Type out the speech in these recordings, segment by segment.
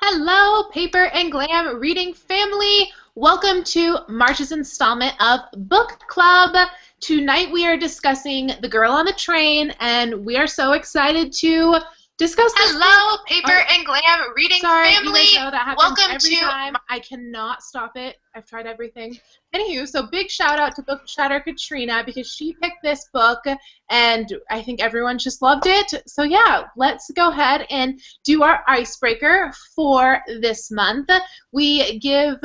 Hello, Paper and Glam reading family. Welcome to March's installment of Book Club. Tonight we are discussing The Girl on the Train, and we are so excited to discuss this. Hello, Paper and Glam reading family. You guys know that happens Welcome every time. I cannot stop it. I've tried everything. Anywho, so big shout out to Book Chatter Katrina because she picked this book and I think everyone just loved it. So yeah, let's go ahead and do our icebreaker for this month. We give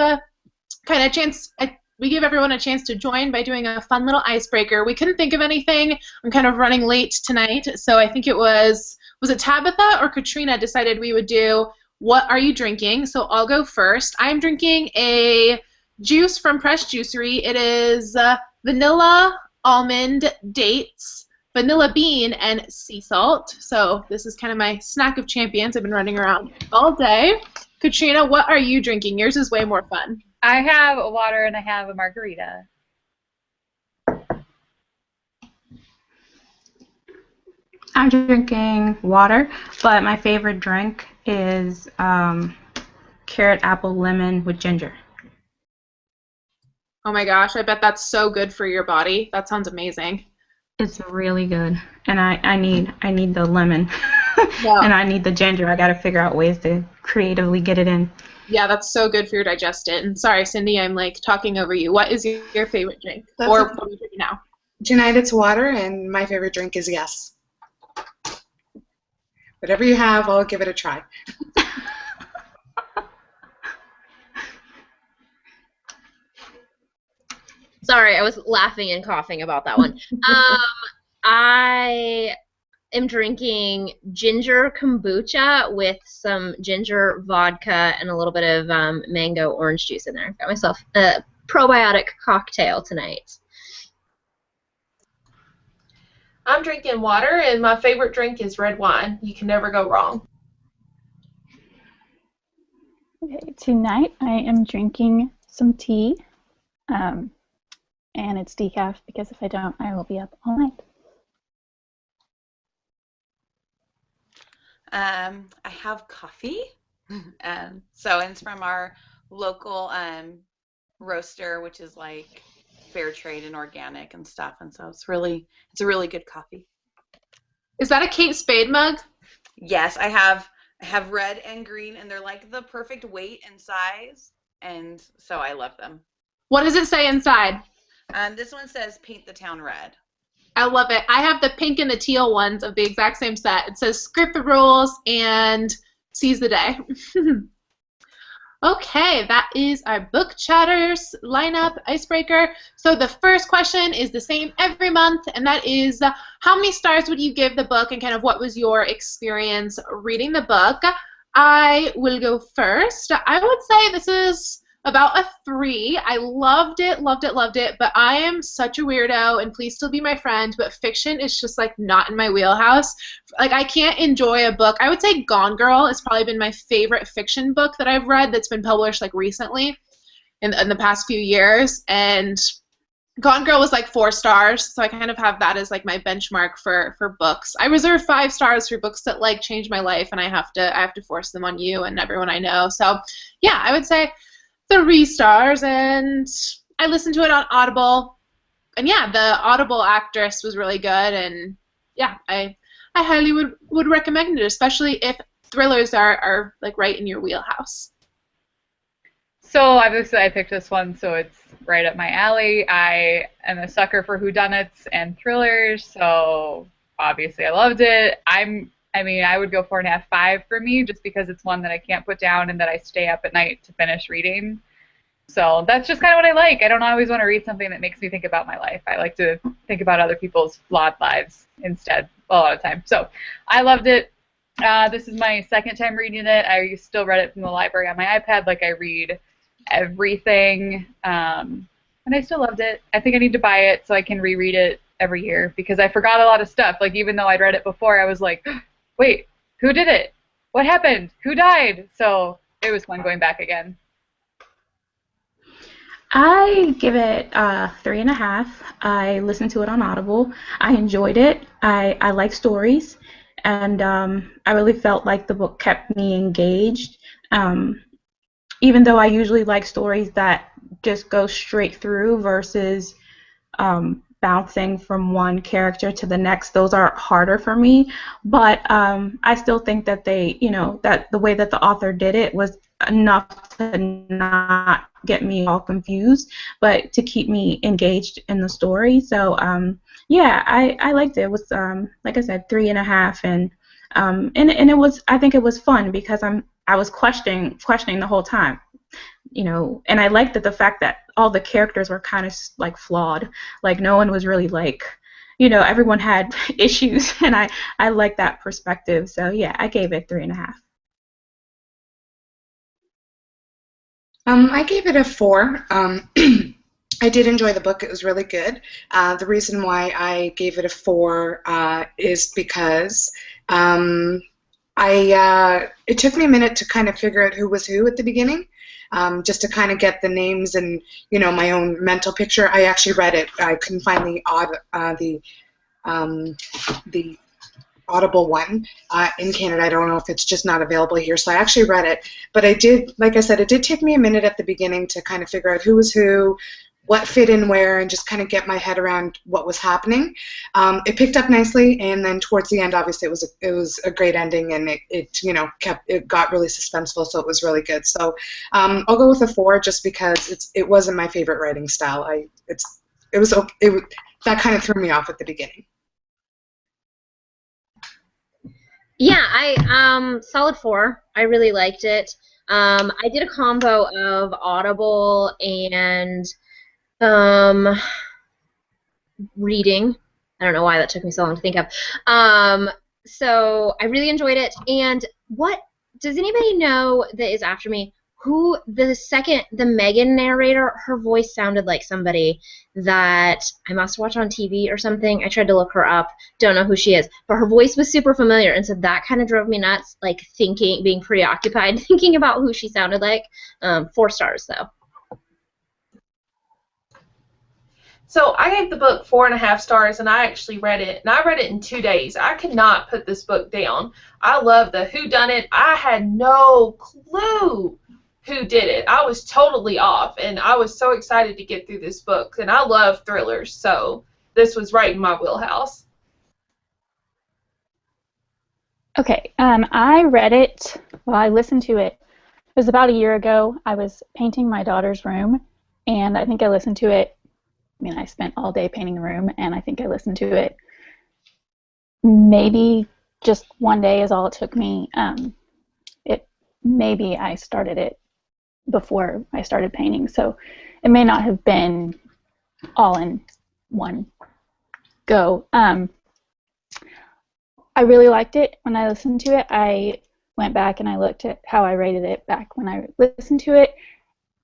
we give everyone a chance to join by doing a fun little icebreaker. We couldn't think of anything. I'm kind of running late tonight, so I think it was it Tabitha or Katrina decided we would do what are you drinking? So I'll go first. I'm drinking a juice from Fresh Juicery. It is vanilla, almond, dates, vanilla bean, and sea salt. So this is kind of my snack of champions. I've been running around all day. Katrina, what are you drinking? Yours is way more fun. I have a water and I have a margarita. I'm drinking water, but my favorite drink is carrot, apple, lemon with ginger. Oh my gosh, I bet that's so good for your body. That sounds amazing. It's really good, and I need the lemon, Yeah. and I need the ginger. I got to figure out ways to creatively get it in. Yeah, that's so good for your digestion. Sorry, Cindy, I'm like talking over you. What is your favorite drink? That's Or what are you drinking now? Tonight it's water, and my favorite drink is Yes. Whatever you have, I'll give it a try. Sorry, I was laughing and coughing about that one. I am drinking ginger kombucha with some ginger vodka and a little bit of mango orange juice in there. Got myself a probiotic cocktail tonight. I'm drinking water, and my favorite drink is red wine. You can never go wrong. Okay, tonight I am drinking some tea, and it's decaf because if I don't, I will be up all night. I have coffee, so it's from our local roaster, which is like fair trade and organic and stuff, and so it's a really good coffee. Is that a Kate Spade mug? Yes, I have red and green, and they're like the perfect weight and size, and so I love them. What does it say inside? This one says "Paint the Town Red." I love it. I have the pink and the teal ones of the exact same set. It says script the rules and seize the day. Okay, that is our book chatters lineup icebreaker. So the first question is the same every month, and that is how many stars would you give the book and kind of what was your experience reading the book? I will go first. I would say this is about a 3. I loved it, but I am such a weirdo, and please still be my friend, but fiction is just like not in my wheelhouse. Like I can't enjoy a book. I would say Gone Girl has probably been my favorite fiction book that I've read that's been published like recently in the past few years, and Gone Girl was like 4 stars, so I kind of have that as like my benchmark for books. I reserve 5 stars for books that like change my life, and I have to force them on you and everyone I know. So yeah, I would say 3 stars, and I listened to it on Audible, and yeah, the Audible actress was really good, and yeah, I highly would recommend it, especially if thrillers are like right in your wheelhouse. So obviously I picked this one, so it's right up my alley. I am a sucker for whodunits and thrillers, so obviously I loved it. I would go 4.5, 5 for me, just because it's one that I can't put down and that I stay up at night to finish reading. So that's just kind of what I like. I don't always want to read something that makes me think about my life. I like to think about other people's flawed lives instead a lot of time. So I loved it. This is my 2nd time reading it. I still read it from the library on my iPad. Like I read everything, and I still loved it. I think I need to buy it so I can reread it every year because I forgot a lot of stuff. Like even though I'd read it before, I was like, wait, who did it? What happened? Who died? So it was fun going back again. I give it 3.5. I listened to it on Audible. I enjoyed it. I like stories, and I really felt like the book kept me engaged. Um, Even though I usually like stories that just go straight through versus bouncing from one character to the next, those are harder for me. But I still think that that the way that the author did it was enough to not get me all confused, but to keep me engaged in the story. So yeah, I liked it. It was like I said, 3.5, and it was, I think it was fun because I was questioning the whole time, and I liked that the fact that all the characters were kind of like flawed, like no one was really like, everyone had issues, and I like that perspective. So yeah, I gave it 3.5. I gave it a 4. I did enjoy the book. It was really good. The reason why I gave it a 4 is because it took me a minute to kind of figure out who was who at the beginning, just to kind of get the names and my own mental picture. I actually read it. I couldn't find the Audible one in Canada. I don't know if it's just not available here, so I actually read it. But I did, like I said, it did take me a minute at the beginning to kind of figure out who was who, what fit in where, and just kind of get my head around what was happening. It picked up nicely, and then towards the end, obviously, it was a great ending, and it got really suspenseful, so it was really good. So I'll go with a 4 just because it wasn't my favorite writing style. That kind of threw me off at the beginning. Yeah, I solid 4. I really liked it. I did a combo of Audible and reading. I don't know why that took me so long to think of. So I really enjoyed it. And what does anybody know that is after me? Who the Megan narrator? Her voice sounded like somebody that I must watch on TV or something. I tried to look her up. Don't know who she is, but her voice was super familiar, and so that kind of drove me nuts. Like being preoccupied, thinking about who she sounded like. 4 stars though. So I gave the book 4.5 stars, and I actually read it, and I read it in 2 days. I could not put this book down. I love the whodunit. I had no clue who did it. I was totally off, and I was so excited to get through this book, and I love thrillers, so this was right in my wheelhouse. Okay, I read it, I listened to it. It was about a year ago. I was painting my daughter's room, and I think I listened to it. I spent all day painting the room, and I think I listened to it maybe just one day is all it took me. Maybe I started it before I started painting, so it may not have been all in one go. I really liked it when I listened to it. I went back and I looked at how I rated it back when I listened to it,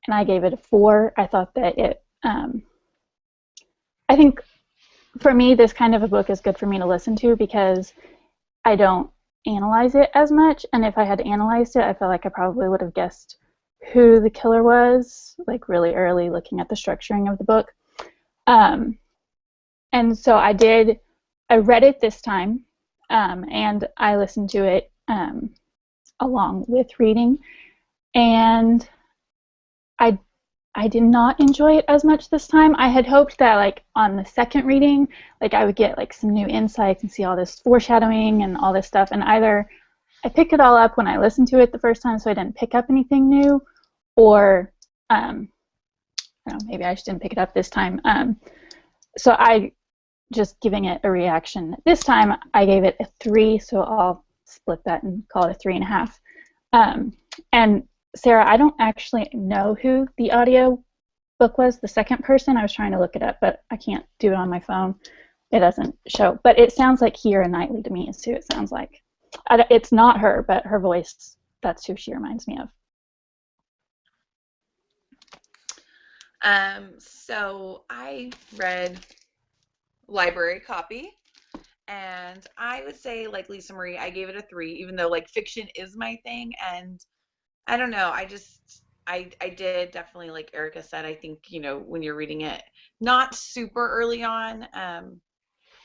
and I gave it a 4. I thought that I think for me, this kind of a book is good for me to listen to because I don't analyze it as much, and if I had analyzed it, I feel like I probably would have guessed who the killer was, like really early, looking at the structuring of the book. And so I read it this time, and I listened to it along with reading, and I did not enjoy it as much this time. I had hoped that, like, on the second reading, like, I would get, like, some new insights and see all this foreshadowing and all this stuff, and either I picked it all up when I listened to it the first time, so I didn't pick up anything new, or, I don't know, maybe I just didn't pick it up this time. So I, just giving it a reaction. This time, I gave it a 3, so I'll split that and call it a 3.5. And Sarah, I don't actually know who the audio book was, the second person. I was trying to look it up, but I can't do it on my phone. It doesn't show. But it sounds like Keira Knightley to me, is who it sounds like. It's not her, but her voice, that's who she reminds me of. So I read library copy, and I would say, like Lisa Marie, I gave it a 3, even though, like, fiction is my thing, and I don't know. I did definitely, like Erica said, I think, when you're reading it, not super early on,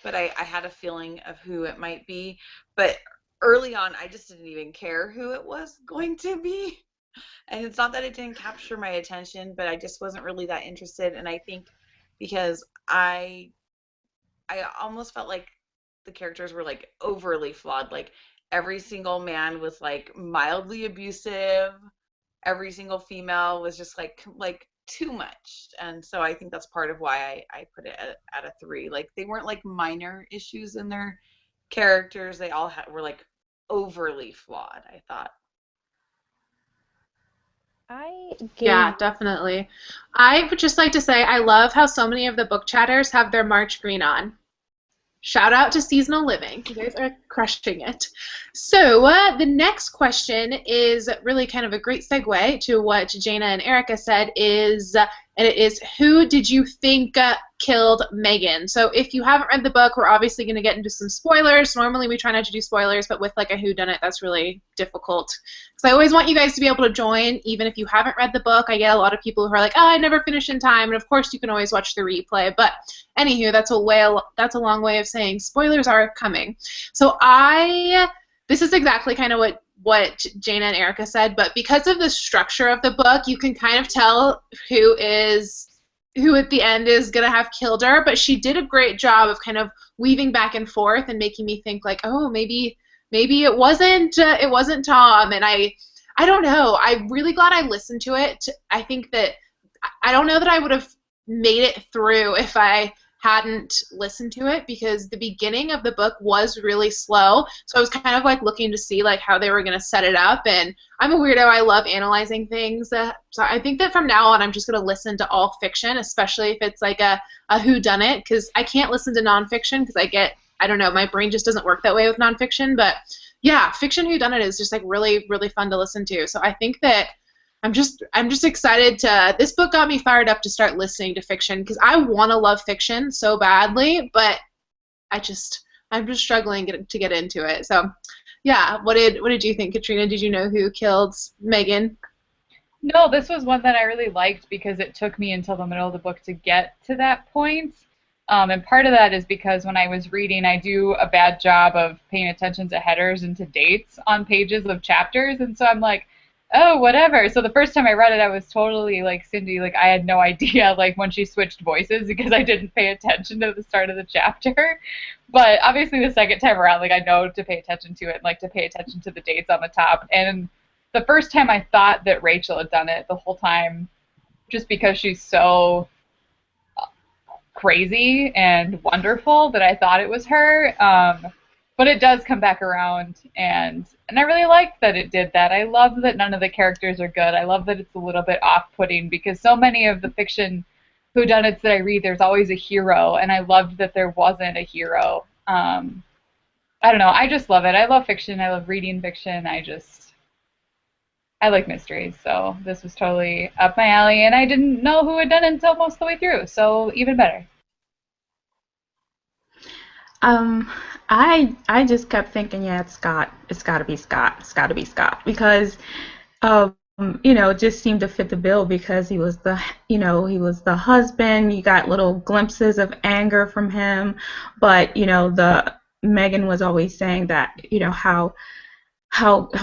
but I had a feeling of who it might be. But early on, I just didn't even care who it was going to be. And it's not that it didn't capture my attention, but I just wasn't really that interested. And I think because I almost felt like the characters were like overly flawed. Like every single man was like mildly abusive. Every single female was just like too much. And so I think that's part of why I put it at a 3. Like they weren't like minor issues in their characters. They all were like overly flawed, I thought. I Yeah, gave definitely. I would just like to say I love how so many of the book chatters have their March green on. Shout out to Seasonal Living. You guys are crushing it. So the next question is really kind of a great segue to what Jana and Erica said and it is, who did you think killed Megan? So if you haven't read the book, we're obviously going to get into some spoilers. Normally we try not to do spoilers, but with like a whodunit, that's really difficult. So I always want you guys to be able to join, even if you haven't read the book. I get a lot of people who are like, oh, I never finished in time, and of course you can always watch the replay. But anywho, that's a long way of saying spoilers are coming. So this is exactly kind of what Jana and Erica said, but because of the structure of the book, you can kind of tell who at the end is going to have killed her, but she did a great job of kind of weaving back and forth and making me think like, oh, maybe it wasn't Tom, and I don't know. I'm really glad I listened to it. I think that I don't know that I would have made it through if I hadn't listened to it, because the beginning of the book was really slow, so I was kind of like looking to see like how they were going to set it up, and I'm a weirdo. I love analyzing things, so I think that from now on I'm just going to listen to all fiction, especially if it's like a whodunit, because I can't listen to nonfiction because I don't know, my brain just doesn't work that way with nonfiction. But yeah, fiction whodunit is just like really, really fun to listen to. So I think that I'm just excited this book got me fired up to start listening to fiction, because I want to love fiction so badly, but I'm just struggling to get into it. So yeah, what did you think, Katrina? Did you know who killed Megan? No, this was one that I really liked because it took me until the middle of the book to get to that point. And part of that is because when I was reading, I do a bad job of paying attention to headers and to dates on pages of chapters, and so I'm like, oh, whatever. So the first time I read it, I was totally like Cindy, like I had no idea like when she switched voices because I didn't pay attention to the start of the chapter. But obviously the second time around, like I know to pay attention to it, and like to pay attention to the dates on the top. And the first time I thought that Rachel had done it the whole time, just because she's so crazy and wonderful that I thought it was her. But it does come back around, and I really liked that it did that. I love that none of the characters are good. I love that it's a little bit off-putting, because so many of the fiction whodunits that I read, there's always a hero, and I loved that there wasn't a hero. I don't know. I just love it. I love fiction. I love reading fiction. I like mysteries, so this was totally up my alley, and I didn't know who had done it until most of the way through, so even better. I just kept thinking, yeah, it's Scott. It's got to be Scott. It's got to be Scott, because it just seemed to fit the bill, because he was the husband. You got little glimpses of anger from him, but the Megan was always saying that how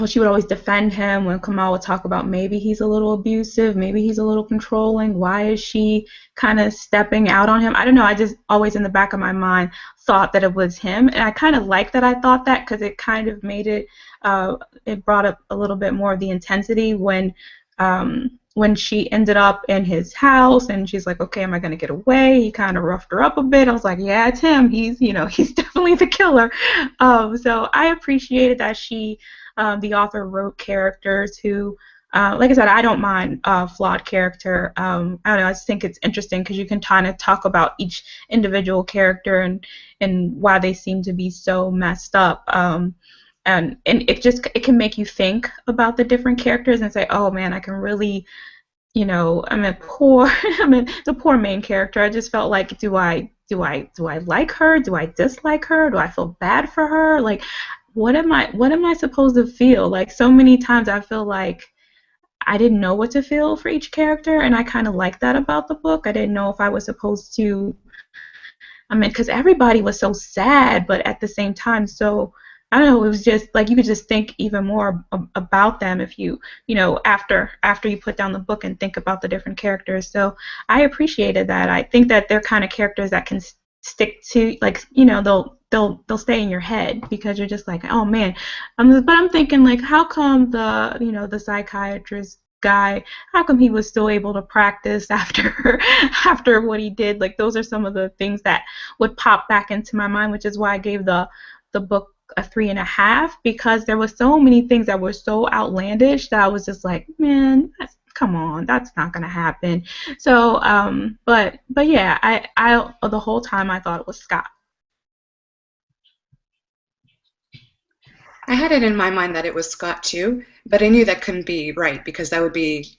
she would always defend him when Kamal would talk about maybe he's a little abusive, maybe he's a little controlling. Why is she kind of stepping out on him? I don't know. I just always in the back of my mind thought that it was him, and I kind of like that I thought that, because it kind of made it brought up a little bit more of the intensity when she ended up in his house and she's like, okay, am I going to get away? He kind of roughed her up a bit. I was like, yeah, it's him. He's definitely the killer. So I appreciated that the author wrote characters who, like I said, I don't mind flawed character. I don't know, I just think it's interesting because you can kind of talk about each individual character and why they seem to be so messed up. And it can make you think about the different characters and say, oh man, I can really, the poor main character. I just felt like, do I like her? Do I dislike her? Do I feel bad for her? Like, what am I supposed to feel? Like, so many times I feel like I didn't know what to feel for each character, and I kind of like that about the book. I didn't know if I was supposed to, because everybody was so sad, but at the same time so, I don't know, it was just like you could just think even more about them if you know, after you put down the book and think about the different characters. So I appreciated that. I think that they're kind of characters that can stick to, like, you know, they'll stay in your head because you're just like, oh man. But I'm thinking, like, how come the psychiatrist guy, how come he was still able to practice after after what he did? Like, those are some of the things that would pop back into my mind, which is why I gave the book a 3.5, because there was so many things that were so outlandish that I was just like, man, come on, that's not gonna happen. So, but yeah, I the whole time I thought it was Scott. I had it in my mind that it was Scott too, but I knew that couldn't be right because that would be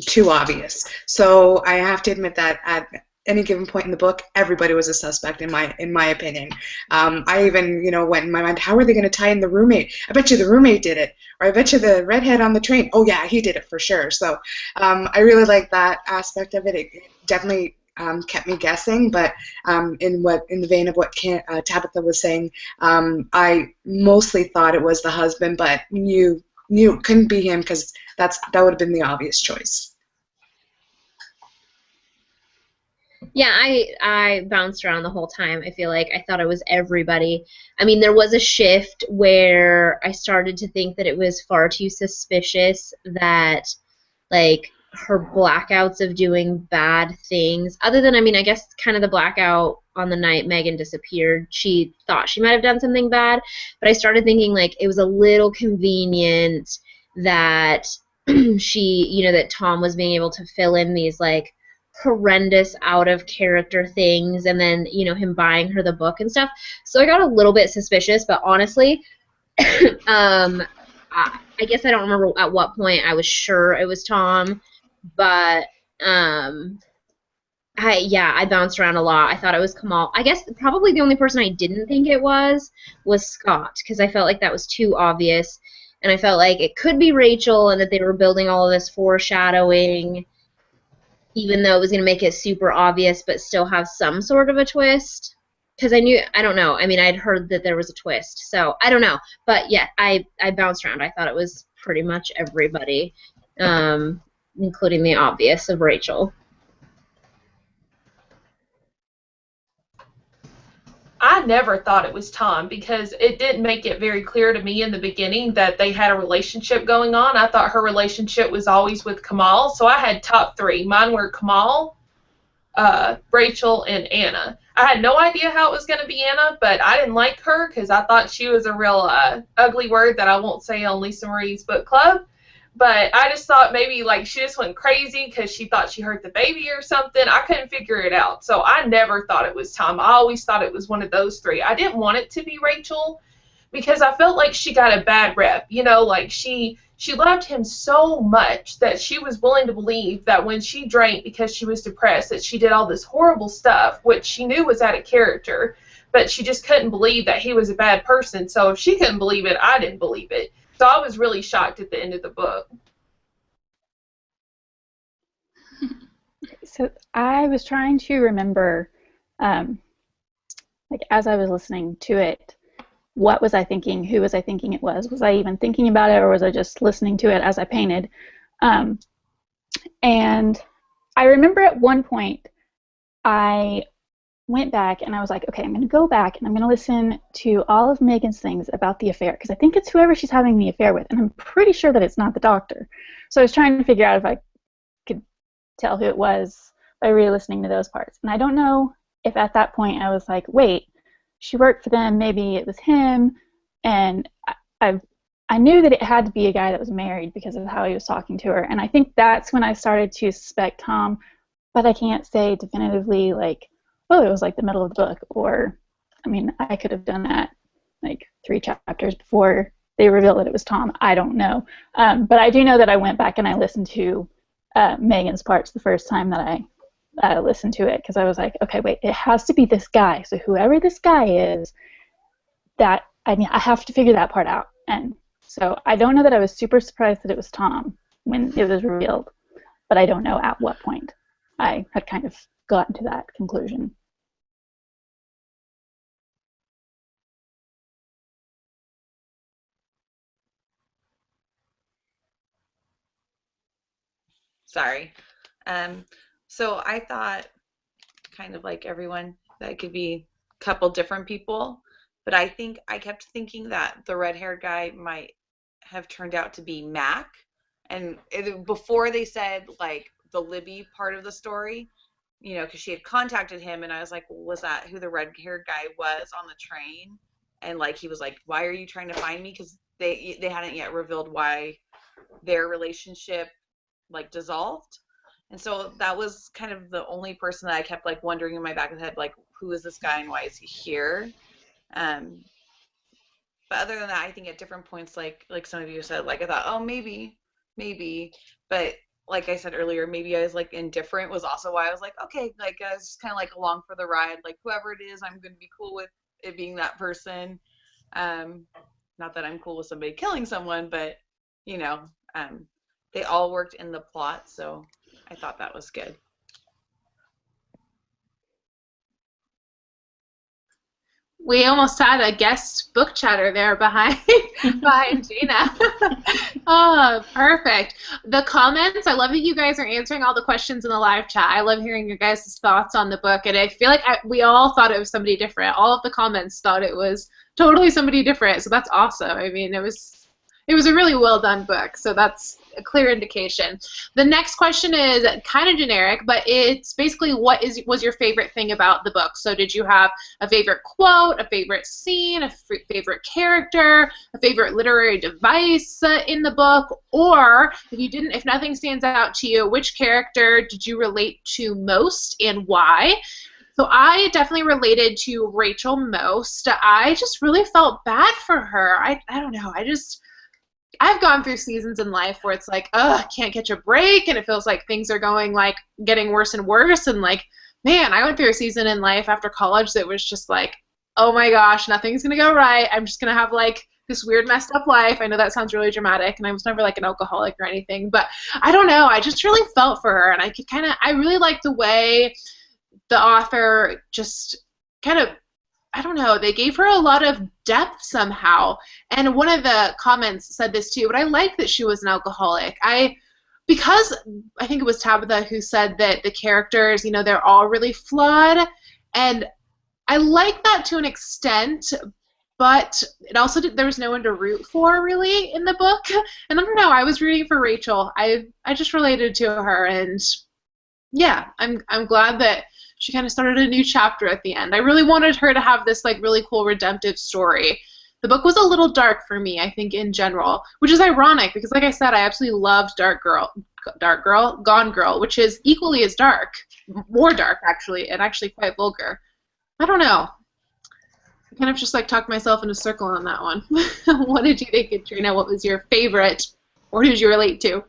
too obvious. So I have to admit that at any given point in the book, everybody was a suspect in my opinion. I even went in my mind, how are they going to tie in the roommate? I bet you the roommate did it, or I bet you the redhead on the train. Oh yeah, he did it for sure. So I really like that aspect of it. It definitely kept me guessing, but in the vein of what Tabitha was saying, I mostly thought it was the husband, but knew it couldn't be him because that would have been the obvious choice. Yeah, I bounced around the whole time. I feel like I thought it was everybody. I mean, there was a shift where I started to think that it was far too suspicious that, like, her blackouts of doing bad things, other than, I mean, I guess kind of the blackout on the night Megan disappeared, she thought she might have done something bad, but I started thinking, like, it was a little convenient that that Tom was being able to fill in these, like, horrendous out of character things, and then him buying her the book and stuff. So I got a little bit suspicious, but honestly, I guess I don't remember at what point I was sure it was Tom, but I bounced around a lot. I thought it was Kamal. I guess probably the only person I didn't think it was Scott, because I felt like that was too obvious, and I felt like it could be Rachel, and that they were building all of this foreshadowing, even though it was going to make it super obvious but still have some sort of a twist. Because I don't know. I mean, I'd heard that there was a twist, so I don't know. But yeah, I bounced around. I thought it was pretty much everybody, including the obvious of Rachel. I never thought it was Tom because it didn't make it very clear to me in the beginning that they had a relationship going on. I thought her relationship was always with Kamal, so I had top three. Mine were Kamal, Rachel, and Anna. I had no idea how it was going to be Anna, but I didn't like her because I thought she was a real ugly word that I won't say on Lisa Marie's book club. But I just thought maybe, like, she just went crazy because she thought she hurt the baby or something. I couldn't figure it out. So I never thought it was Tom. I always thought it was one of those three. I didn't want it to be Rachel because I felt like she got a bad rep. Like, she loved him so much that she was willing to believe that when she drank because she was depressed, that she did all this horrible stuff, which she knew was out of character. But she just couldn't believe that he was a bad person. So if she couldn't believe it, I didn't believe it. So I was really shocked at the end of the book. So I was trying to remember, like, as I was listening to it, what was I thinking? Who was I thinking it was? Was I even thinking about it, or was I just listening to it as I painted? And I remember at one point I went back and I was like, okay, I'm going to go back and I'm going to listen to all of Megan's things about the affair, because I think it's whoever she's having the affair with, and I'm pretty sure that it's not the doctor. So I was trying to figure out if I could tell who it was by re-listening to those parts. And I don't know if at that point I was like, wait, she worked for them, maybe it was him, and I knew that it had to be a guy that was married because of how he was talking to her, and I think that's when I started to suspect Tom, but I can't say definitively, like, oh, it was like the middle of the book, or, I mean, I could have done that like 3 chapters before they revealed that it was Tom. I don't know. But I do know that I went back and I listened to Megan's parts the first time that I listened to it, because I was like, okay, wait, it has to be this guy. So whoever this guy is, I have to figure that part out. And so I don't know that I was super surprised that it was Tom when it was revealed, but I don't know at what point I had kind of gotten to that conclusion. Sorry. So I thought, kind of like everyone, that it could be a couple different people, but I think I kept thinking that the red-haired guy might have turned out to be Mac. And before they said like the Libby part of the story, you know, because she had contacted him, and I was like, well, was that who the red-haired guy was on the train? And like he was like, why are you trying to find me? Because they hadn't yet revealed why their relationship like dissolved. And so that was kind of the only person that I kept like wondering in my back of the head, like, who is this guy and why is he here? But other than that, I think at different points, like some of you said, like I thought, oh, maybe, but like I said earlier, maybe I was like indifferent was also why I was like, okay, like I was just kind of like along for the ride, like whoever it is, I'm gonna be cool with it being that person. Not that I'm cool with somebody killing someone, but you know, they all worked in the plot, so I thought that was good. We almost had a guest book chatter there behind Gina. Oh, perfect. The comments, I love that you guys are answering all the questions in the live chat. I love hearing your guys' thoughts on the book, and I feel like we all thought it was somebody different. All of the comments thought it was totally somebody different, so that's awesome. I mean, it was a really well done book, so that's a clear indication. The next question is kind of generic, but it's basically what was your favorite thing about the book? So did you have a favorite quote, a favorite scene, a favorite character, a favorite literary device in the book, or if nothing stands out to you, which character did you relate to most and why? So I definitely related to Rachel most. I just really felt bad for her. I don't know. I've gone through seasons in life where it's like, I can't catch a break, and it feels like things are going like getting worse and worse. And like, man, I went through a season in life after college that was just like, oh my gosh, nothing's gonna go right. I'm just gonna have like this weird messed up life. I know that sounds really dramatic, and I was never like an alcoholic or anything, but I don't know. I just really felt for her, and I really liked the way the author just kind of, I don't know, they gave her a lot of depth somehow. And one of the comments said this too, but I like that she was an alcoholic. Because I think it was Tabitha who said that the characters, they're all really flawed. And I like that to an extent, but it also there was no one to root for really in the book. And I don't know, I was rooting for Rachel. I just related to her, and yeah, I'm glad that she kind of started a new chapter at the end. I really wanted her to have this like really cool redemptive story. The book was a little dark for me, I think, in general, which is ironic because, like I said, I absolutely loved Gone Girl, which is equally as dark, more dark actually, and actually quite vulgar. I don't know. I kind of just like talked myself in a circle on that one. What did you think, Katrina? What was your favorite, or who did you relate to?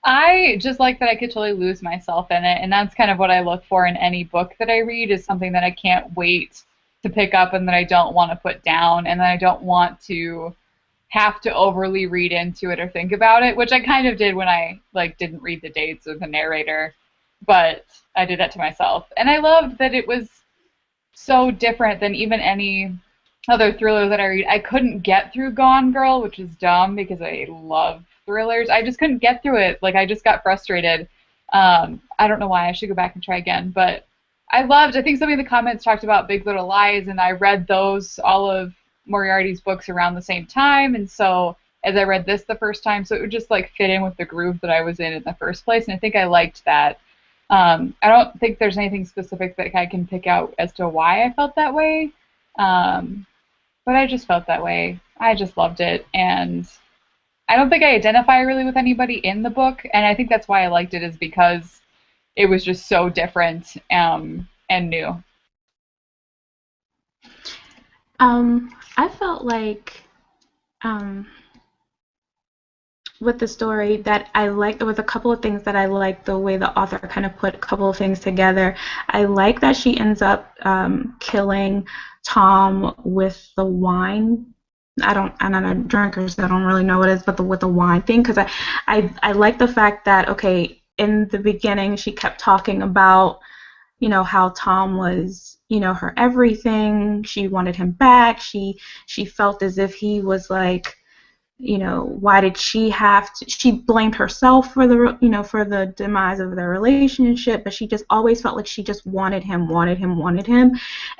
I just like that I could totally lose myself in it, and that's kind of what I look for in any book that I read, is something that I can't wait to pick up and that I don't want to put down, and that I don't want to have to overly read into it or think about it, which I kind of did when I didn't read the dates of the narrator, but I did that to myself. And I loved that it was so different than even any other thriller that I read. I couldn't get through Gone Girl, which is dumb because I love thrillers. I just couldn't get through it. I just got frustrated. I don't know why. I should go back and try again. But I think some of the comments talked about Big Little Lies, and I read all of Moriarty's books around the same time, and so as I read this the first time, so it would just fit in with the groove that I was in the first place, and I think I liked that. I don't think there's anything specific that I can pick out as to why I felt that way, but I just felt that way. I just loved it, and I don't think I identify really with anybody in the book, and I think that's why I liked it, is because it was just so different and new. I felt like with the story that I liked, there was a couple of things that I liked the way the author kind of put a couple of things together. I like that she ends up killing Tom with the wine. I'm not a drinker, so I don't really know what it is, but with the wine thing, because I like the fact that, okay, in the beginning she kept talking about, how Tom was, her everything. She wanted him back. She felt as if he was why did she have to, she blamed herself for the demise of their relationship, but she just always felt like she just wanted him.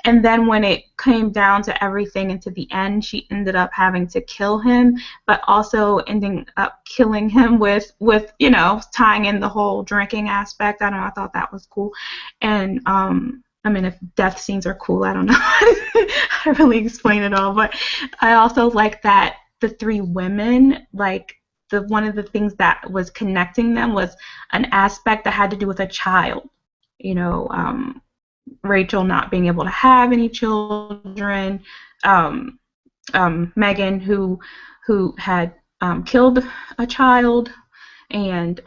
And then when it came down to everything and to the end, she ended up having to kill him, but also ending up killing him with tying in the whole drinking aspect. I don't know, I thought that was cool. And I mean, if death scenes are cool, I don't know how to really explain it all, but I also like that the three women, like one of the things that was connecting them was an aspect that had to do with a child. Rachel not being able to have any children, Megan who had killed a child, and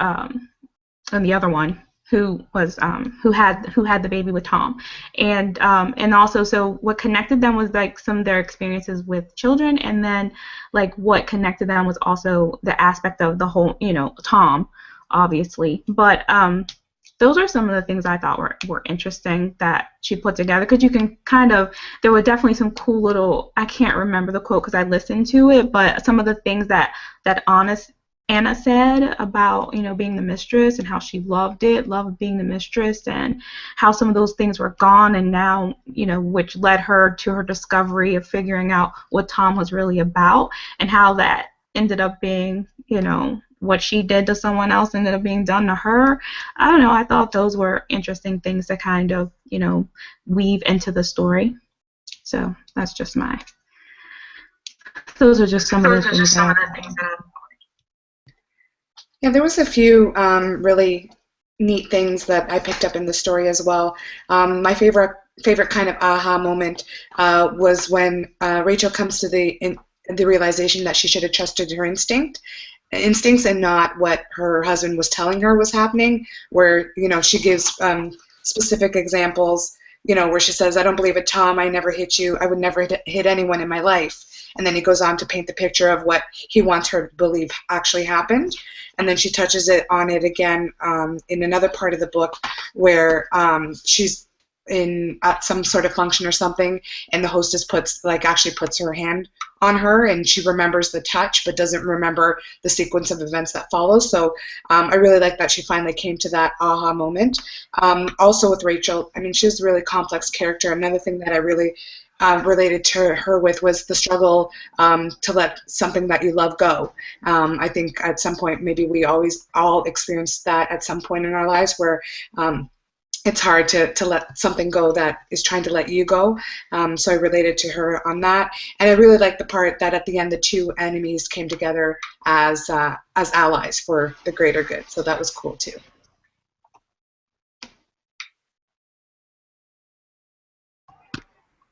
the other one who had the baby with Tom, and also, so what connected them was like some of their experiences with children, and then like what connected them was also the aspect of the whole, Tom, obviously. But those are some of the things I thought were interesting that she put together, because you can there were definitely some cool little, I can't remember the quote because I listened to it, but some of the things that Anna said about, being the mistress and how she loved being the mistress, and how some of those things were gone, and now, which led her to her discovery of figuring out what Tom was really about, and how that ended up being, what she did to someone else ended up being done to her. I don't know, I thought those were interesting things to kind of, weave into the story. So that's just those are just some of the things that Yeah, there was a few really neat things that I picked up in the story as well. My favorite kind of aha moment was when Rachel comes to the realization that she should have trusted her instincts and not what her husband was telling her was happening, where she gives specific examples, where she says, "I don't believe it, Tom, I never hit you, I would never hit anyone in my life." And then he goes on to paint the picture of what he wants her to believe actually happened. And then she touches on it again in another part of the book, where she's at some sort of function or something, and the hostess actually puts her hand on her, and she remembers the touch but doesn't remember the sequence of events that follows. So I really like that she finally came to that aha moment. Also with Rachel, I mean, she's a really complex character. Another thing that I really related to her with was the struggle to let something that you love go. I think at some point, maybe we all experience that at some point in our lives, where it's hard to let something go that is trying to let you go. So I related to her on that. And I really liked the part that at the end the two enemies came together as allies for the greater good. So that was cool too.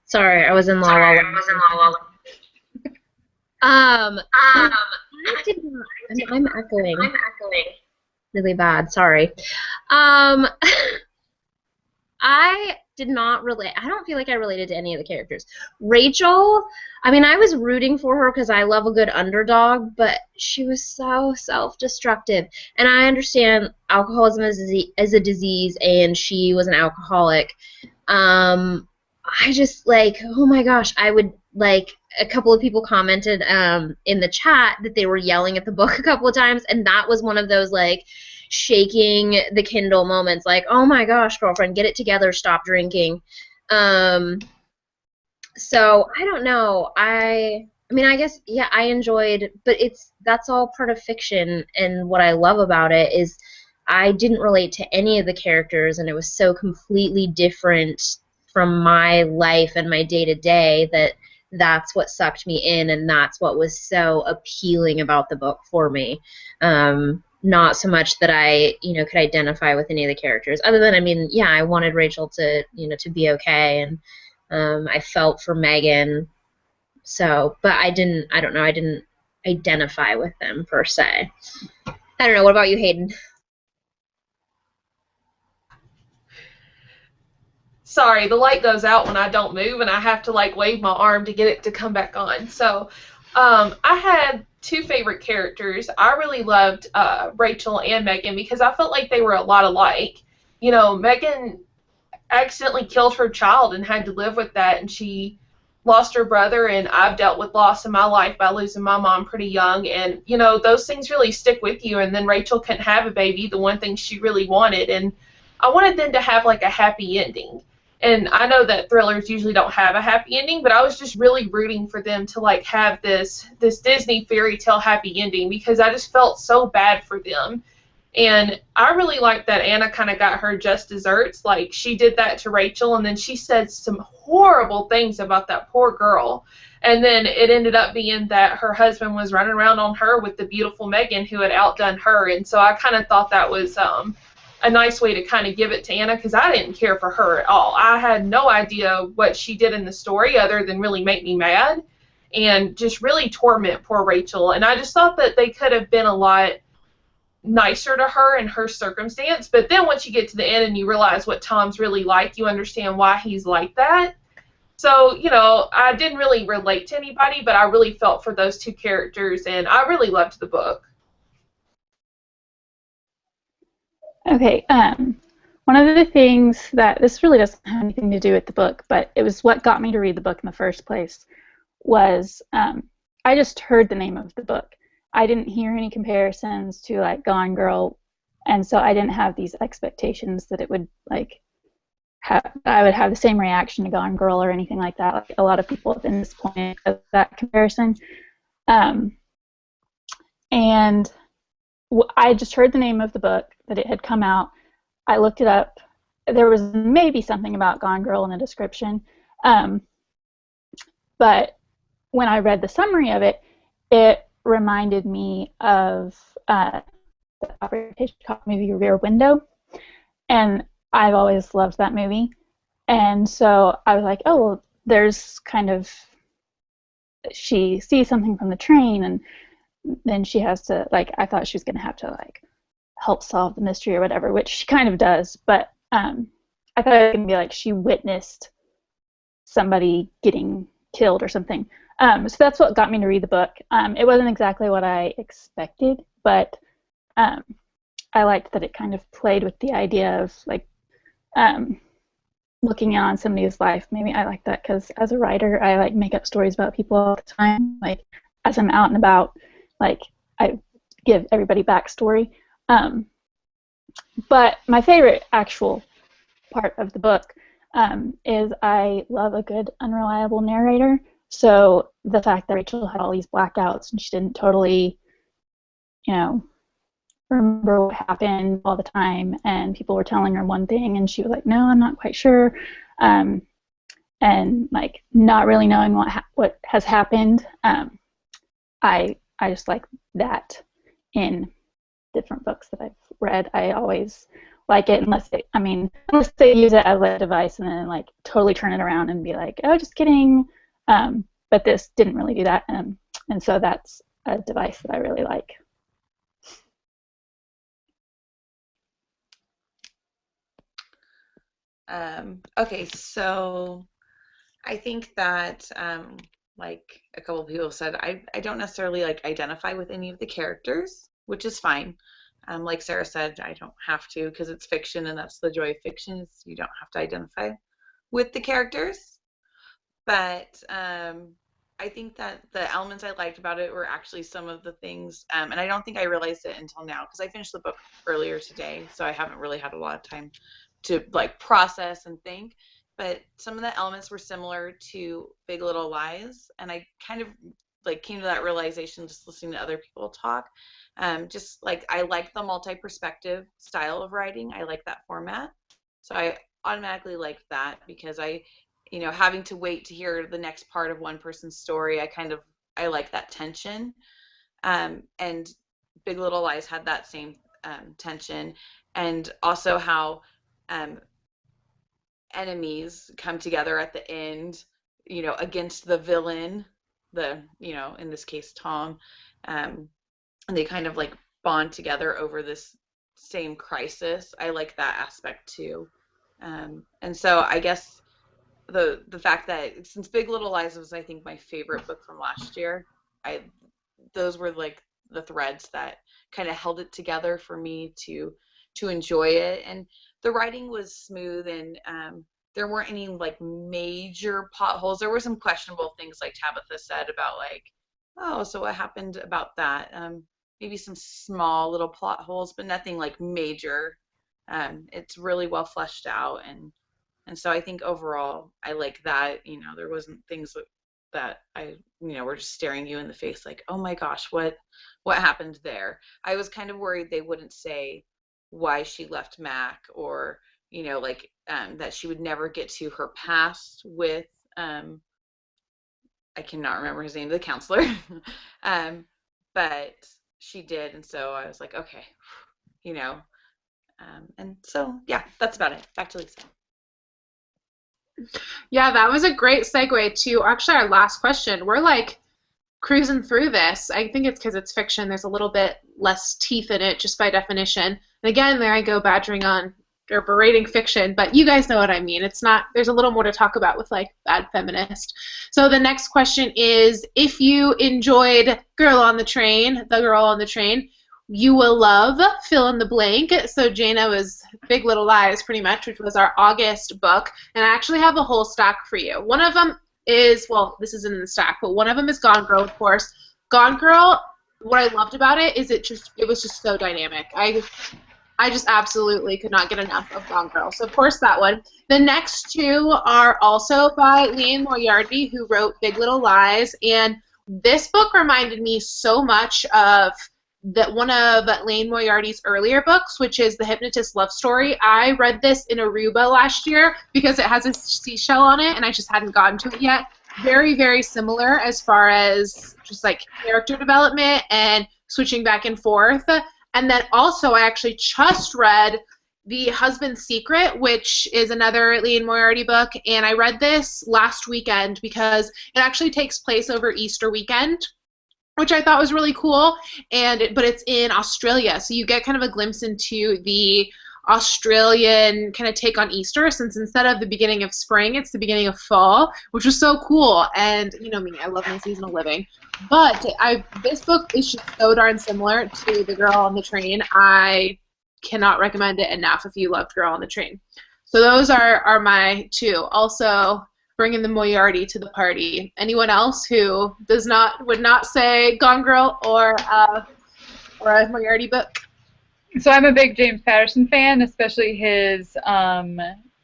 Sorry, I was in La La Land. I did not. I'm echoing. Really bad. Sorry. I did not relate. I don't feel like I related to any of the characters. Rachel, I mean, I was rooting for her because I love a good underdog, but she was so self-destructive. And I understand alcoholism is a disease, and she was an alcoholic. I just, like, oh my gosh, I would, like, a couple of people commented in the chat that they were yelling at the book a couple of times, and that was one of those, like, shaking the Kindle moments, like, oh my gosh, girlfriend, get it together, stop drinking. So I don't know. I mean, I guess, yeah, I enjoyed, but that's all part of fiction, and what I love about it is I didn't relate to any of the characters, and it was so completely different from my life and my day-to-day that's what sucked me in, and that's what was so appealing about the book for me. Not so much that I, could identify with any of the characters, other than, I mean, yeah, I wanted Rachel to, to be okay, and I felt for Megan, so, but I didn't identify with them, per se. I don't know, what about you, Hayden? Sorry, the light goes out when I don't move, and I have to, like, wave my arm to get it to come back on. So I had two favorite characters. I really loved Rachel and Megan because I felt like they were a lot alike. Megan accidentally killed her child and had to live with that, and she lost her brother, and I've dealt with loss in my life by losing my mom pretty young, and you know, those things really stick with you. And then Rachel couldn't have a baby, the one thing she really wanted, and I wanted them to have like a happy ending. And I know that thrillers usually don't have a happy ending, but I was just really rooting for them to like have this Disney fairy tale happy ending, because I just felt so bad for them. And I really like that Anna kind of got her just desserts. Like, she did that to Rachel, and then she said some horrible things about that poor girl. And then it ended up being that her husband was running around on her with the beautiful Megan, who had outdone her. And so I kind of thought that was a nice way to kind of give it to Anna, because I didn't care for her at all. I had no idea what she did in the story other than really make me mad and just really torment poor Rachel. And I just thought that they could have been a lot nicer to her in her circumstance. But then once you get to the end and you realize what Tom's really like, you understand why he's like that. So, you know, I didn't really relate to anybody, but I really felt for those two characters, and I really loved the book. Okay, one of the things that, this really doesn't have anything to do with the book, but it was what got me to read the book in the first place, was I just heard the name of the book. I didn't hear any comparisons to like Gone Girl, and so I didn't have these expectations that it would like I would have the same reaction to Gone Girl or anything like that. Like a lot of people at this point of that comparison, and I just heard the name of the book, that it had come out. I looked it up. There was maybe something about Gone Girl in the description, but when I read the summary of it, it reminded me of the Alfred Hitchcock movie Rear Window, and I've always loved that movie. And so I was like, oh, well, there's kind of, she sees something from the train, and then she has to, like, I thought she was going to have to, like, help solve the mystery or whatever, which she kind of does, but I thought it was going to be like she witnessed somebody getting killed or something. So that's what got me to read the book. It wasn't exactly what I expected, but I liked that it kind of played with the idea of, like, looking on somebody's life. Maybe I like that because as a writer, I like make up stories about people all the time. Like, as I'm out and about, like, I give everybody backstory. But my favorite actual part of the book is I love a good unreliable narrator. So the fact that Rachel had all these blackouts and she didn't totally, you know, remember what happened all the time, and people were telling her one thing and she was like, no, I'm not quite sure, and like not really knowing what has happened. I just like that in different books that I've read. I always like it, unless they use it as a device and then like totally turn it around and be like, oh, just kidding. But this didn't really do that, and so that's a device that I really like. Okay, so I think that like a couple of people said, I don't necessarily like identify with any of the characters, which is fine. Like Sarah said, I don't have to, because it's fiction, and that's the joy of fiction, is you don't have to identify with the characters. But I think that the elements I liked about it were actually some of the things, and I don't think I realized it until now, because I finished the book earlier today, so I haven't really had a lot of time to like process and think. But some of the elements were similar to Big Little Lies, and I kind of like came to that realization just listening to other people talk. Just like I like the multi-perspective style of writing. I like that format. So I automatically liked that, because having to wait to hear the next part of one person's story, I like that tension. And Big Little Lies had that same tension, and also how enemies come together at the end, against the villain, in this case Tom, and they kind of like bond together over this same crisis. I like that aspect too. And so I guess the fact that, since Big Little Lies was, I think, my favorite book from last year, those were like the threads that kind of held it together for me to enjoy it. And the writing was smooth, and there weren't any like major plot holes. There were some questionable things, like Tabitha said, about like, oh, so what happened about that? Maybe some small little plot holes, but nothing like major. It's really well fleshed out, and so I think overall I like that. You know, there wasn't things that I, you know, were just staring you in the face like, oh my gosh, what happened there? I was kind of worried they wouldn't say why she left Mac, or you know, like that she would never get to her past with I cannot remember his name, the counselor. But she did, and so I was like, okay, you know. And so yeah, that's about it. Back to Lisa. Yeah, that was a great segue to actually our last question. We're like cruising through this. I think it's because it's fiction. There's a little bit less teeth in it just by definition. And again, there I go badgering on or berating fiction, but you guys know what I mean. It's not, there's a little more to talk about with like Bad Feminist. So the next question is, if you enjoyed The Girl on the Train, you will love fill in the blank. So Jana was Big Little Lies pretty much, which was our August book, and I actually have a whole stack for you. One of them is, well, this isn't in the stack, but one of them is Gone Girl, of course. Gone Girl, what I loved about it is it was just so dynamic. I just absolutely could not get enough of Gone Girl. So, of course, that one. The next two are also by Liane Moriarty, who wrote Big Little Lies. And this book reminded me so much of one of Liane Moriarty's earlier books, which is The Hypnotist Love Story. I read this in Aruba last year because it has a seashell on it, and I just hadn't gotten to it yet. Very, very similar as far as just like character development and switching back and forth. And then also I actually just read The Husband's Secret, which is another Liane Moriarty book, and I read this last weekend because it actually takes place over Easter weekend, which I thought was really cool, but it's in Australia, so you get kind of a glimpse into the Australian kind of take on Easter, since instead of the beginning of spring, it's the beginning of fall, which was so cool. And you know me, I love my seasonal living. But this book is just so darn similar to The Girl on the Train. I cannot recommend it enough if you loved Girl on the Train. So those are my two. Also, bringing the Moriarty to the party. Anyone else who would not say Gone Girl or a Moriarty book? So I'm a big James Patterson fan, especially his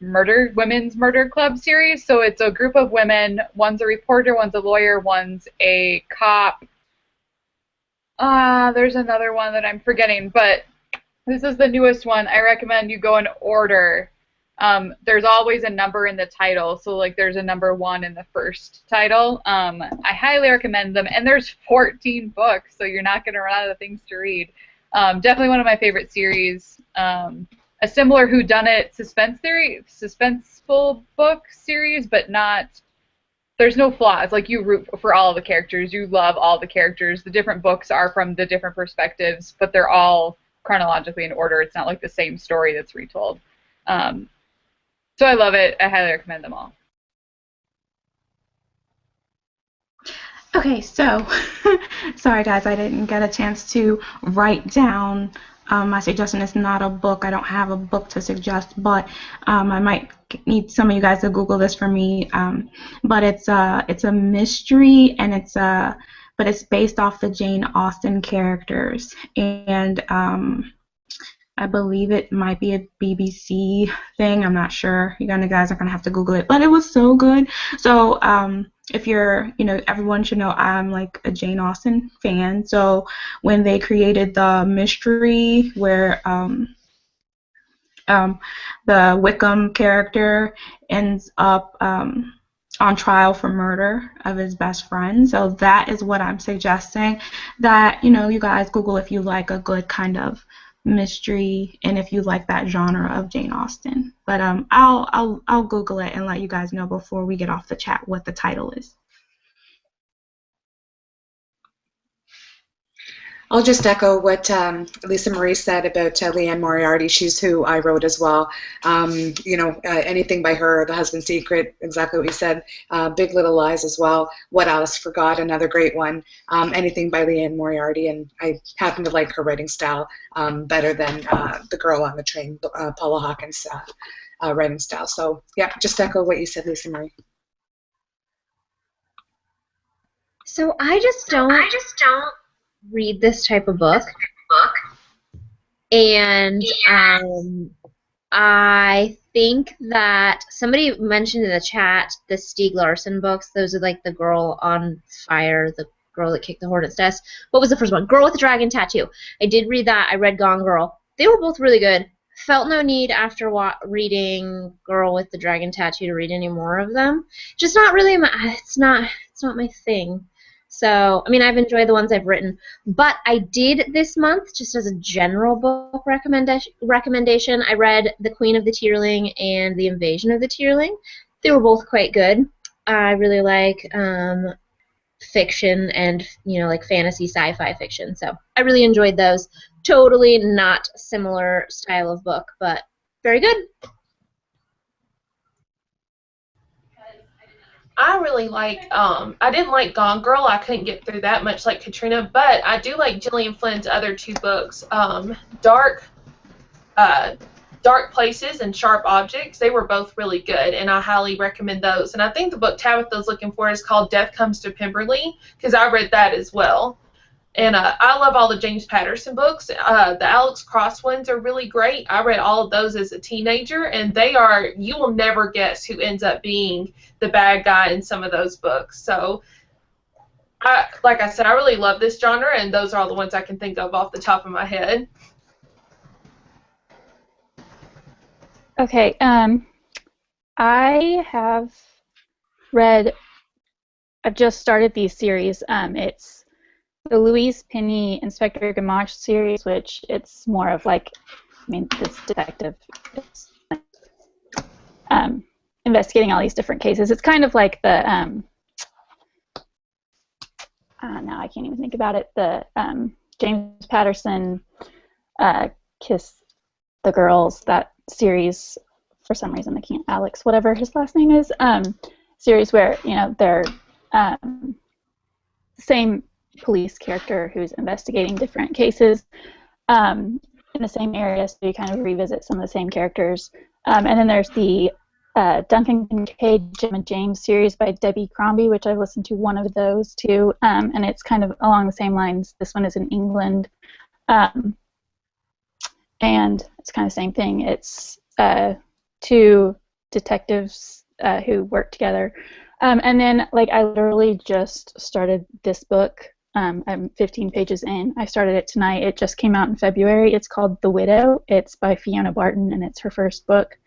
Women's Murder Club series. So it's a group of women. One's a reporter, one's a lawyer, one's a cop. There's another one that I'm forgetting, but this is the newest one. I recommend you go in order. There's always a number in the title, so like there's a number 1 in the first title. I highly recommend them, and there's 14 books, so you're not going to run out of things to read. Definitely one of my favorite series. A similar whodunit suspenseful book series, but there's no flaws. Like, you root for all the characters, you love all the characters. The different books are from the different perspectives, but they're all chronologically in order. It's not like the same story that's retold. So I love it. I highly recommend them all. Okay, so sorry guys, I didn't get a chance to write down my suggestion. It's not a book. I don't have a book to suggest, but I might need some of you guys to Google this for me. But it's a mystery, and but it's based off the Jane Austen characters, and I believe it might be a BBC thing. I'm not sure. You guys are gonna have to Google it, but it was so good. So if you're, everyone should know I'm like a Jane Austen fan. So when they created the mystery where the Wickham character ends up on trial for murder of his best friend, so that is what I'm suggesting. That you guys Google if you like a good kind of mystery and if you like that genre of Jane Austen. But I'll Google it and let you guys know before we get off the chat what the title is. I'll just echo what Lisa Marie said about Liane Moriarty. She's who I wrote as well. Anything by her, The Husband's Secret, exactly what you said. Big Little Lies as well. What Alice Forgot, another great one. Anything by Liane Moriarty, and I happen to like her writing style better than The Girl on the Train, Paula Hawkins writing style. So yeah, just echo what you said, Lisa Marie. So I just don't read this type of book. And I think that somebody mentioned in the chat the Stieg Larsson books. Those are like The Girl on Fire, The Girl That Kicked the Hornet's Nest. What was the first one? Girl with the Dragon Tattoo. I did read that. I read Gone Girl. They were both really good. Felt no need after reading Girl with the Dragon Tattoo to read any more of them. Just not really it's not my thing. So, I mean, I've enjoyed the ones I've written. But I did this month, just as a general book recommendation, I read The Queen of the Tearling and The Invasion of the Tearling. They were both quite good. I really like fiction and, like fantasy sci-fi fiction. So I really enjoyed those. Totally not similar style of book, but very good. I really like, I didn't like Gone Girl. I couldn't get through that much like Katrina, but I do like Gillian Flynn's other two books, Dark Places and Sharp Objects. They were both really good, and I highly recommend those. And I think the book Tabitha's looking for is called Death Comes to Pemberley, because I read that as well. And I love all the James Patterson books. The Alex Cross ones are really great. I read all of those as a teenager, and you will never guess who ends up being the bad guy in some of those books. So, like I said, I really love this genre, and those are all the ones I can think of off the top of my head. Okay, I've just started these series. It's the Louise Penny Inspector Gamache series, which it's more of like, this detective is investigating all these different cases. It's kind of like the, now I can't even think about it, the James Patterson Kiss the Girls, that series, for some reason I can't, Alex, whatever his last name is, series where, they're the same police character who's investigating different cases in the same area, so you kind of revisit some of the same characters. And then there's the Duncan Kincaid, Jim and James series by Debbie Crombie, which I've listened to one of those too, and it's kind of along the same lines. This one is in England, and it's kind of the same thing. It's two detectives who work together. And then, I literally just started this book. I'm 15 pages in. I started it tonight. It just came out in February. It's called The Widow. It's by Fiona Barton, and it's her first book.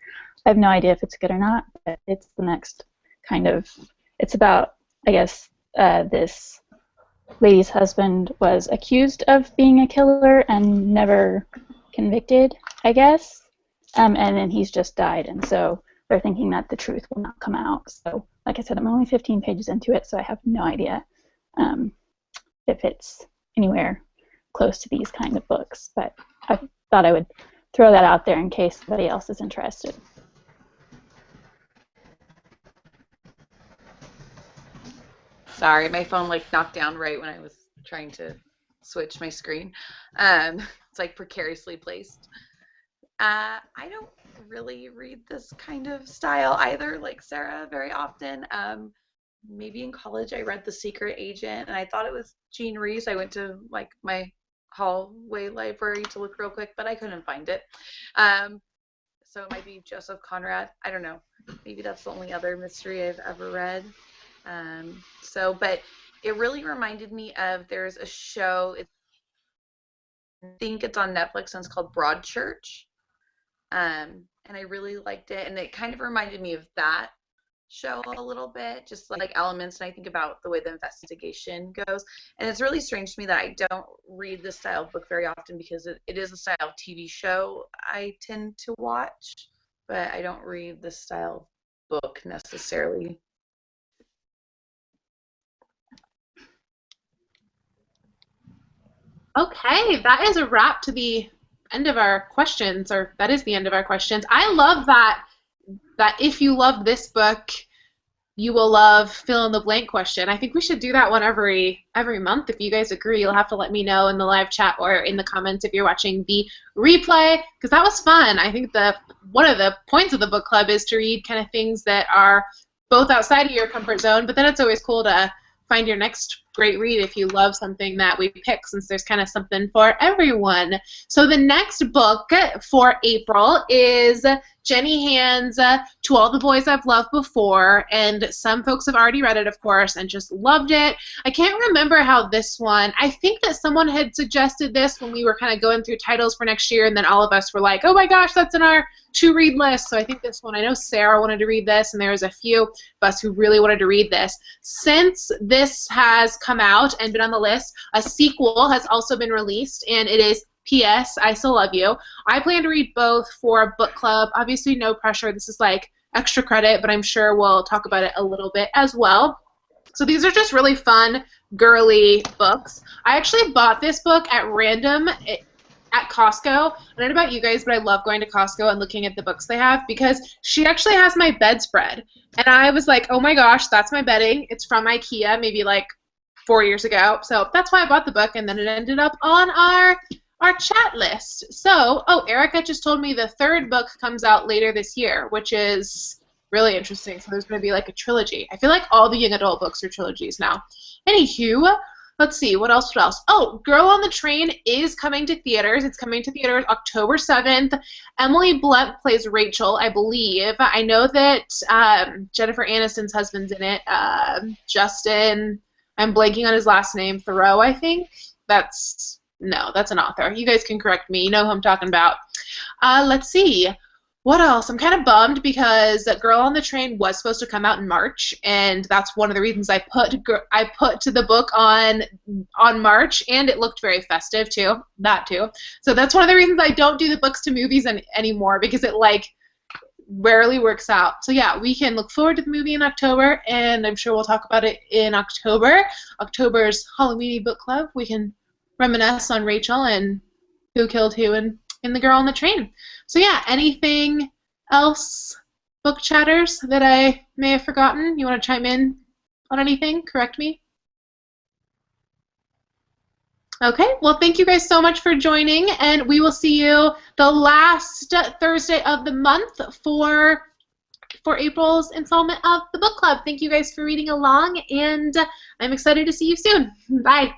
I have no idea if it's good or not, but it's the next kind of... It's about, I guess, this lady's husband was accused of being a killer and never convicted, I guess. And then he's just died, and so they're thinking that the truth will not come out. So, like I said, I'm only 15 pages into it, so I have no idea if it's anywhere close to these kind of books. But I thought I would throw that out there in case somebody else is interested. Sorry, my phone knocked down right when I was trying to switch my screen. It's precariously placed. I don't really read this kind of style either, like Sarah, very often. Maybe in college I read The Secret Agent, and I thought it was Jean Rhys. I went to my hallway library to look real quick, but I couldn't find it. So it might be Joseph Conrad. I don't know. Maybe that's the only other mystery I've ever read. But it really reminded me of, there's a show, I think it's on Netflix, and it's called Broadchurch. And I really liked it, and it kind of reminded me of that show a little bit, just elements, and I think about the way the investigation goes. And it's really strange to me that I don't read this style of book very often, because it is a style of TV show I tend to watch, but I don't read this style of book necessarily. Okay, that is a wrap to the end of our questions, or that is the end of our questions. I love that if you love this book, you will love fill in the blank question. I think we should do that one every month. If you guys agree, you'll have to let me know in the live chat or in the comments if you're watching the replay, because that was fun. I think one of the points of the book club is to read kind of things that are both outside of your comfort zone, but then it's always cool to find your next great read if you love something that we pick, since there's kind of something for everyone. So the next book for April is Jenny Hand's To All the Boys I've Loved Before, and some folks have already read it, of course, and just loved it. I can't remember how this one, I think that someone had suggested this when we were kind of going through titles for next year, and then all of us were like, oh my gosh, that's in our to-read list. So I think this one, I know Sarah wanted to read this, and there was a few of us who really wanted to read this. Since this has come out and been on the list, a sequel has also been released, and it is PS, I Still Love You. I plan to read both for a book club. Obviously, no pressure. This is like extra credit, but I'm sure we'll talk about it a little bit as well. So these are just really fun, girly books. I actually bought this book at random at Costco. I don't know about you guys, but I love going to Costco and looking at the books they have, because she actually has my bedspread. And I was like, oh my gosh, that's my bedding. It's from IKEA, maybe like 4 years ago. So that's why I bought the book, and then it ended up on our chat list. So, oh, Erica just told me the third book comes out later this year, which is really interesting. So there's going to be like a trilogy. I feel like all the young adult books are trilogies now. Anywho, let's see, what else? Oh, Girl on the Train is coming to theaters. It's coming to theaters October 7th. Emily Blunt plays Rachel, I believe. I know that Jennifer Aniston's husband's in it. Justin, I'm blanking on his last name, Thoreau, I think. No, that's an author. You guys can correct me. You know who I'm talking about. Let's see. What else? I'm kind of bummed because Girl on the Train was supposed to come out in March, and that's one of the reasons I put to the book on March, and it looked very festive too. That too. So that's one of the reasons I don't do the books to movies anymore, because it like rarely works out. So yeah, we can look forward to the movie in October, and I'm sure we'll talk about it in October. October's Halloween book club. We can reminisce on Rachel and who killed who in The Girl on the Train. So yeah, anything else, book chatters, that I may have forgotten? You want to chime in on anything? Correct me? Okay, well, thank you guys so much for joining, and we will see you the last Thursday of the month for April's installment of the book club. Thank you guys for reading along, and I'm excited to see you soon. Bye.